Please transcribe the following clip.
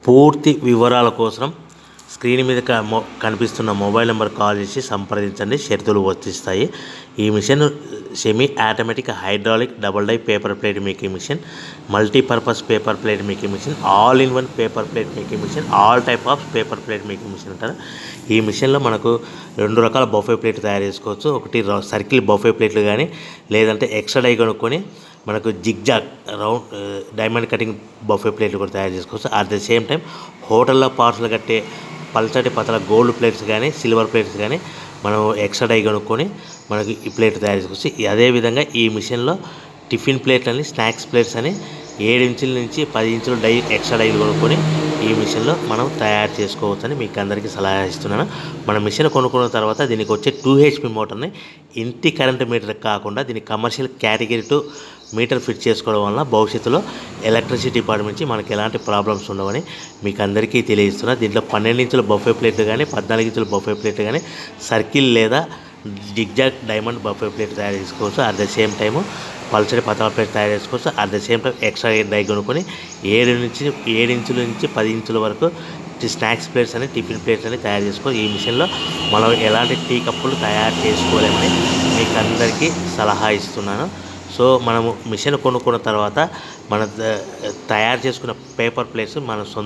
పూర్తి వివరాల కోసం స్క్రీన్ మీద కనిపిస్తున్న మొబైల్ నెంబర్ కాల్ చేసి సంప్రదించండి. షరతులు వర్తిస్తాయి. ఈ machine semi automatic hydraulic double die paper plate making machine, multipurpose paper plate making machine, all in one paper plate making machine, all type of paper plate making machine అంటారు. ఈ మిషన్లో మనకు 2 రకాల బఫే ప్లేట్ తయారు చేసుకోవచ్చు. ఒకటి circle buffet ప్లేట్లు కానీ, లేదంటే ఎక్స్ట్రా డై కొనుక్కొని మనకు zigzag round diamond cutting buffet ప్లేట్లు కూడా తయారు చేసుకోవచ్చు. అట్ ద సేమ్ టైం హోటల్లో పార్సల్ కట్టే పల్చటి పతల గోల్డ్ ప్లేట్స్ కానీ, సిల్వర్ ప్లేట్స్ కానీ మనం ఎక్స్ట్రా డై కొనుక్కొని మనకి ఈ ప్లేట్ తయారు చేసుకోవచ్చు. అదేవిధంగా ఈ మిషన్లో టిఫిన్ ప్లేట్లు అని, స్నాక్స్ ప్లేట్స్ అని 7 ఇంచుల నుంచి 10 ఇంచుల డై ఎక్స్ట్రా డైలు కొనుక్కొని ఈ మిషన్లో మనం తయారు చేసుకోవచ్చని మీకు అందరికీ సలహా ఇస్తున్నాను. మన మిషన్ కొనుక్కున్న తర్వాత దీనికి వచ్చే 2 HP మోటార్ని ఇంటి కరెంట్ మీటర్ కాకుండా దీనికి కమర్షియల్ కేటగిరీ 2 మీటర్ ఫిట్ చేసుకోవడం వల్ల భవిష్యత్తులో ఎలక్ట్రిసిటీ డిపార్ట్మెంట్ నుంచి మనకి ఎలాంటి ప్రాబ్లమ్స్ ఉండవని మీకు అందరికీ తెలియజేస్తున్నా. దీంట్లో 12 ఇంచుల బఫే ప్లేట్లు కానీ, 14 ఇంచుల బఫే ప్లేట్లు కానీ, సర్కిల్ లేదా జిగ్జాగ్ డైమండ్ బఫే ప్లేట్ తయారు చేసుకోవచ్చు. అట్ ద సేమ్ టైము పల్చడి పతల ప్లేట్ తయారు చేసుకోవచ్చు. At the same time extra die కొనుక్కొని 7 ఇంచుల నుంచి 10 ఇంచుల వరకు స్నాక్స్ ప్లేట్స్ అని, టిఫిన్ ప్లేట్స్ అని తయారు చేసుకోవచ్చు. ఈ మిషన్లో మనం ఎలాంటి టీ కప్పులు తయారు చేసుకోలేమని మీకు అందరికీ సలహా ఇస్తున్నాను. సో మనము మిషన్ కొనుక్కున్న తర్వాత మన తయారు చేసుకున్న పేపర్ ప్లేట్స్ మన సొంత